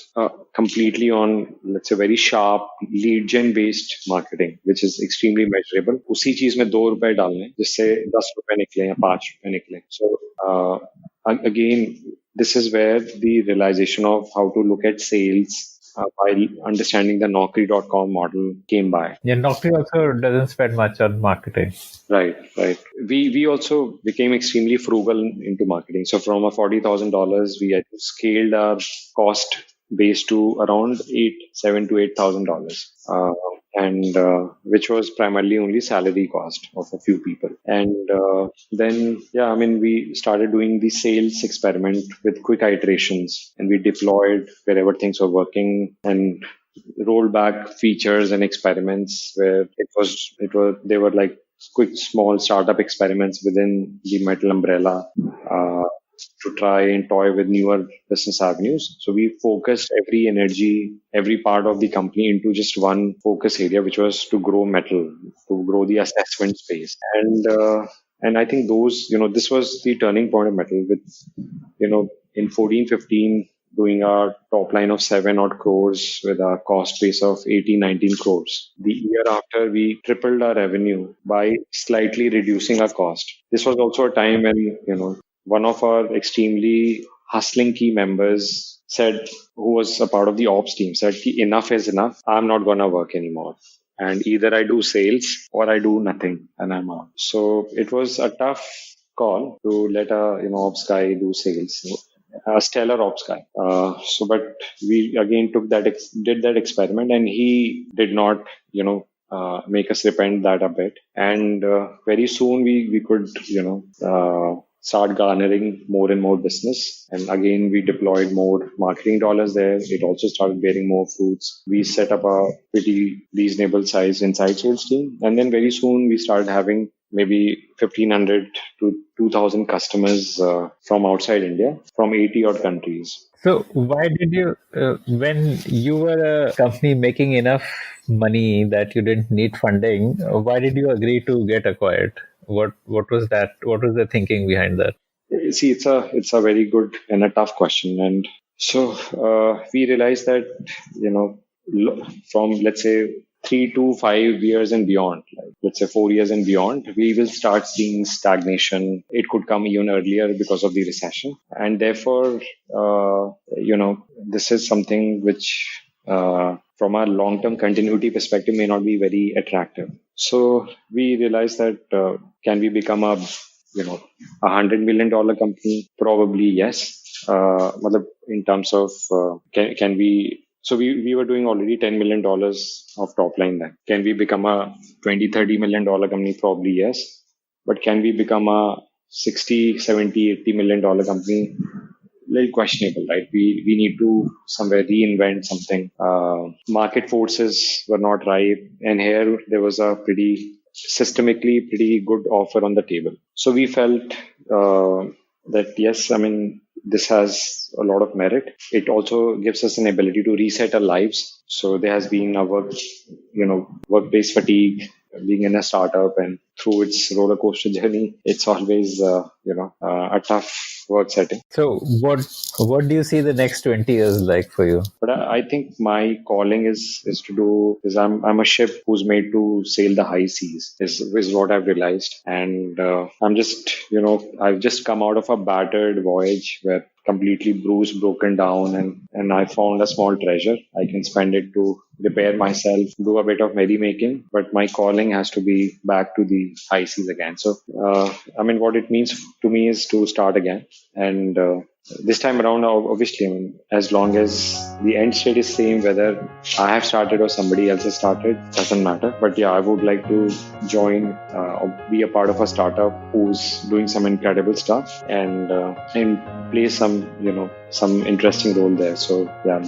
completely on, let's say, very sharp lead gen based marketing, which is extremely measurable. उसी चीज में ₹2 डालने जिससे ₹10 निकले या ₹5 निकले. So again, this is where the realization of how to look at sales while understanding the Naukri.com model came by. Yeah, Naukri also doesn't spend much on marketing. Right. We also became extremely frugal into marketing. So from a $40,000, we had scaled our cost base to around $7,000 to $8,000, and which was primarily only salary cost of a few people. And then, we started doing the sales experiment with quick iterations, and we deployed wherever things were working and rolled back features and experiments where they were like quick small startup experiments within the Mettl umbrella, to try and toy with newer business avenues. So we focused every energy, every part of the company into just one focus area, which was to grow Mettl, to grow the assessment space. And I think this was the turning point of Mettl, with, in 14-15, doing our top line of 7 odd crores with a cost base of 18-19 crores. The year after, we tripled our revenue by slightly reducing our cost. This was also a time when, one of our extremely hustling key members said, who was a part of the ops team, said, enough is enough. I'm not going to work anymore. And either I do sales or I do nothing and I'm out. So it was a tough call to let a ops guy do sales. A stellar ops guy. But we again did that experiment, and he did not, make us repent that a bit. And very soon we could, start garnering more and more business. And again, we deployed more marketing dollars there. It also started bearing more fruits. We set up a pretty reasonable size inside sales team. And then very soon we started having maybe 1,500 to 2,000 customers from outside India, from 80 odd countries. So why did you, when you were a company making enough money that you didn't need funding, why did you agree to get acquired? What was that? What was the thinking behind that? See, it's a very good and a tough question. And so we realized that, from, let's say, 3 to 5 years and beyond, like let's say 4 years and beyond, we will start seeing stagnation. It could come even earlier because of the recession. And therefore, this is something which, from a long-term continuity perspective, may not be very attractive. So we realized that, can we become a $100 million company? Probably yes. In terms of, can we? So we were doing already $10 million of top line then. Can we become a $20-30 million company? Probably yes. But can we become a $60, $70, $80 million company? Little questionable, right? We need to somewhere reinvent something. Market forces were not right. And here there was a systemically pretty good offer on the table. So we felt that yes, this has a lot of merit. It also gives us an ability to reset our lives. So there has been a workplace fatigue being in a startup, and through its roller coaster journey, it's always, a tough work setting. So what do you see the next 20 years like for you? But I think my calling is to do is I'm a ship who's made to sail the high seas is what I've realized, and I'm just I've just come out of a battered voyage where completely bruised, broken down, and I found a small treasure. I can spend it to repair myself, do a bit of merrymaking, but my calling has to be back to the high seas again. So what it means to me is to start again, and this time around, obviously, as long as the end state is same, whether I have started or somebody else has started, doesn't matter. But yeah, I would like to join or be a part of a startup who's doing some incredible stuff and play some interesting role there. So yeah.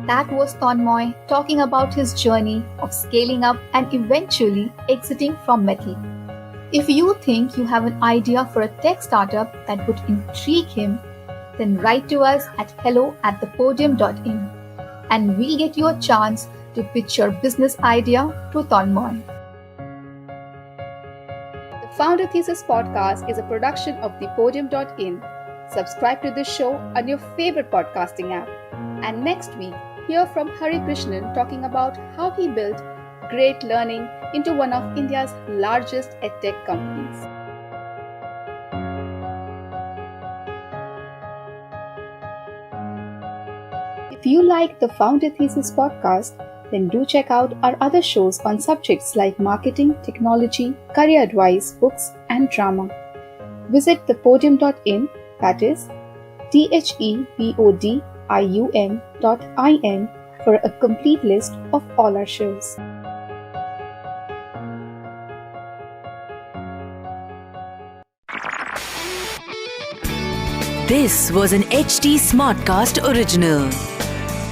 That was Tonmoy talking about his journey of scaling up and eventually exiting from metal. If you think you have an idea for a tech startup that would intrigue him, then write to us at hello@thepodium.in and we'll get you a chance to pitch your business idea to Tanmoy. The Founder Thesis podcast is a production of thepodium.in. Subscribe to the show on your favorite podcasting app. And next week, hear from Hari Krishnan talking about how he built great learning into one of India's largest edtech companies. If you like the Founder Thesis podcast, then do check out our other shows on subjects like marketing, technology, career advice, books, and drama. Visit thepodium.in, that is thepodium.in for a complete list of all our shows. This was an HT Smartcast original.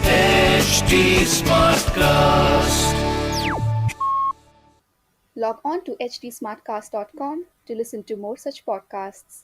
HT Smartcast. Log on to htsmartcast.com to listen to more such podcasts.